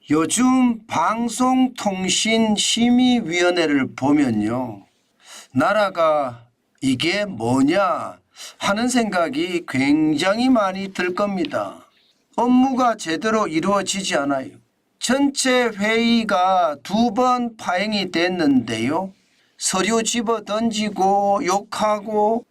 요즘 방송통신심의위원회를 보면요. 나라가 이게 뭐냐 하는 생각이 굉장히 많이 들 겁니다. 업무가 제대로 이루어지지 않아요. 전체 회의가 2번 파행이 됐는데요. 서류 집어 던지고 욕하고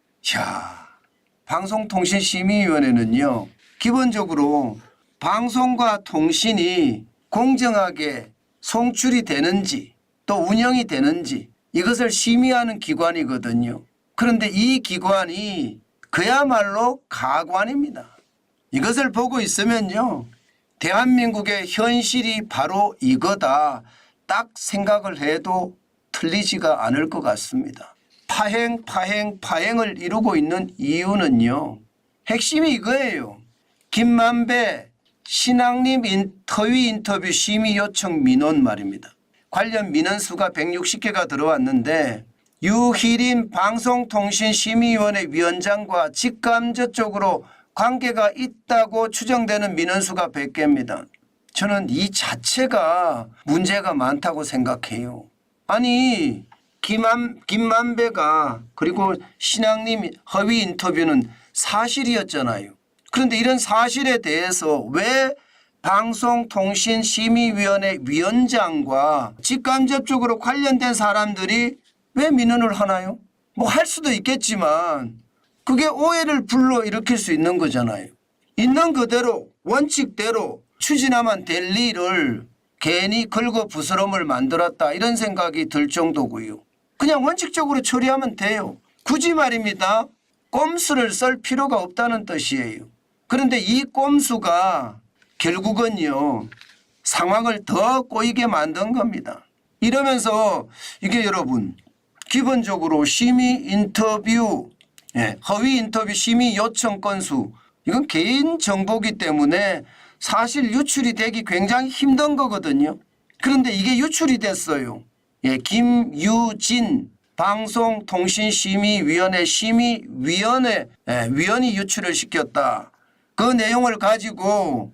방송통신심의위원회는요. 기본적으로 방송과 통신이 공정하게 송출이 되는지 또 운영이 되는지 이것을 심의하는 기관이거든요. 그런데 이 기관이 그야말로 가관입니다. 이것을 보고 있으면요. 대한민국의 현실이 바로 이거다 딱 생각을 해도 틀리지가 않을 것 같습니다. 파행을 이루고 있는 이유는요. 핵심이 이거예요. 김만배 신앙림 터위 인터뷰 심의 요청 민원 말입니다. 관련 민원수가 160개가 들어왔는데 유희린 방송통신심의위원회 위원장과 직감저 쪽으로 관계가 있다고 추정되는 민원수가 100개입니다. 저는 이 자체가 문제가 많다고 생각해요. 아니 김만배가 그리고 신앙림 허위 인터뷰는 사실이었잖아요. 그런데 이런 사실에 대해서 왜 방송통신심의위원회 위원장과 직간접적으로 관련된 사람들이 왜 민원을 하나요? 뭐 할 수도 있겠지만 그게 오해를 불러일으킬 수 있는 거잖아요. 있는 그대로 원칙대로 추진하면 될 일을 괜히 긁어 부스럼을 만들었다 이런 생각이 들 정도고요. 그냥 원칙적으로 처리하면 돼요. 굳이 말입니다. 꼼수를 쓸 필요가 없다는 뜻이에요. 그런데 이 꼼수가 결국은요. 상황을 더 꼬이게 만든 겁니다. 이러면서 이게 여러분 기본적으로 심의 인터뷰 허위 인터뷰 심의 요청 건수 이건 개인 정보기 때문에 사실 유출이 되기 굉장히 힘든 거거든요. 그런데 이게 유출이 됐어요. 김유진 방송통신심의위원회 심의위원회 위원이 유출을 시켰다. 그 내용을 가지고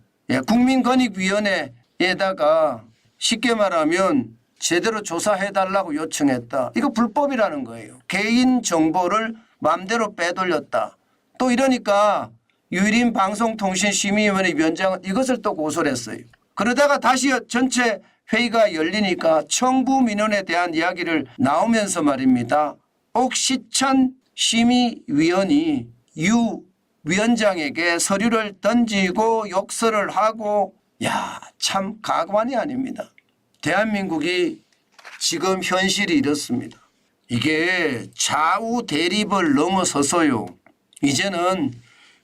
국민권익위원회에다가 쉽게 말하면 제대로 조사해달라고 요청했다. 이거 불법이라는 거예요. 개인 정보를 마음대로 빼돌렸다. 또 이러니까 유일인 방송통신심의위원회 위원장은 이것을 또 고소를 했어요. 그러다가 다시 전체 회의가 열리니까 청구 민원에 대한 이야기를 나오면서 말입니다. 옥시천 심의위원이 유 위원장에게 서류를 던지고 욕설을 하고 참 가관이 아닙니다. 대한민국이 지금 현실이 이렇습니다. 이게 좌우 대립을 넘어서서요. 이제는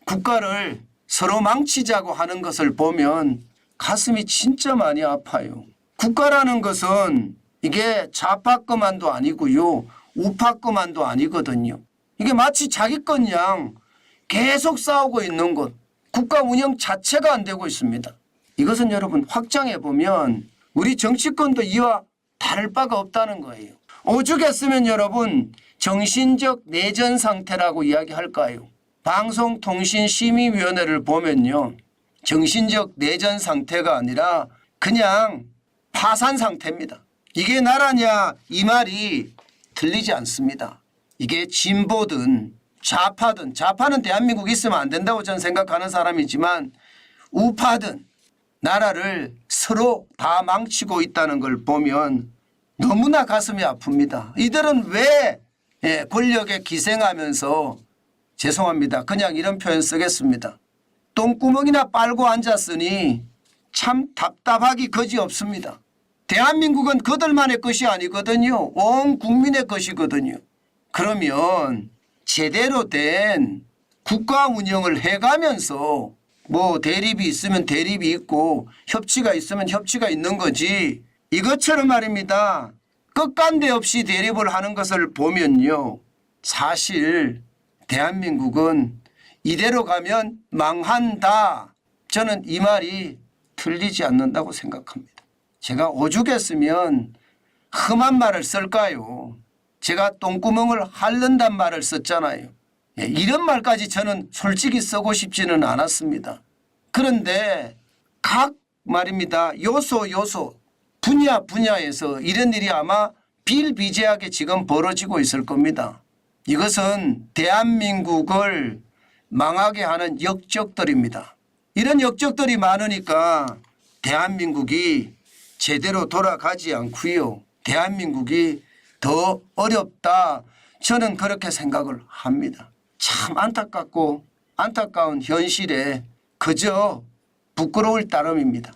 국가를 서로 망치자고 하는 것을 보면 가슴이 진짜 많이 아파요. 국가라는 것은 이게 좌파 것만도 아니고요. 우파 것만도 아니거든요. 이게 마치 자기 것 양 계속 싸우고 있는 것. 국가 운영 자체가 안 되고 있습니다. 이것은 여러분 확장해 보면 우리 정치권도 이와 다를 바가 없다는 거예요. 오죽했으면 여러분 정신적 내전 상태라고 이야기할까요? 방송통신심의위원회를 보면요. 정신적 내전 상태가 아니라 그냥 파산 상태입니다. 이게 나라냐 이 말이 들리지 않습니다. 이게 진보든 좌파든 좌파는 대한민국에 있으면 안 된다고 저는 생각하는 사람이지만 우파든 나라를 서로 다 망치고 있다는 걸 보면 너무나 가슴이 아픕니다. 이들은 왜 권력에 기생하면서 죄송합니다. 그냥 이런 표현 쓰겠습니다. 똥구멍이나 빨고 앉았으니 참 답답하기 거지없습니다. 대한민국은 그들만의 것이 아니거든요. 온 국민의 것이거든요. 그러면 제대로 된 국가 운영을 해가면서 뭐 대립이 있으면 대립이 있고 협치가 있으면 협치가 있는 거지. 이것처럼 말입니다. 끝간데 없이 대립을 하는 것을 보면요. 사실 대한민국은 이대로 가면 망한다. 저는 이 말이 틀리지 않는다고 생각합니다. 제가 오죽했으면 험한 말을 쓸까요? 제가 똥구멍을 핥는단 말을 썼잖아요. 이런 말까지 저는 솔직히 쓰고 싶지는 않았습니다. 그런데 각 말입니다. 요소 분야에서 이런 일이 아마 비일비재하게 지금 벌어지고 있을 겁니다. 이것은 대한민국을 망하게 하는 역적들입니다. 이런 역적들이 많으니까 대한민국이 제대로 돌아가지 않고요. 대한민국이 더 어렵다. 저는 그렇게 생각을 합니다. 참 안타깝고 안타까운 현실에 그저 부끄러울 따름입니다.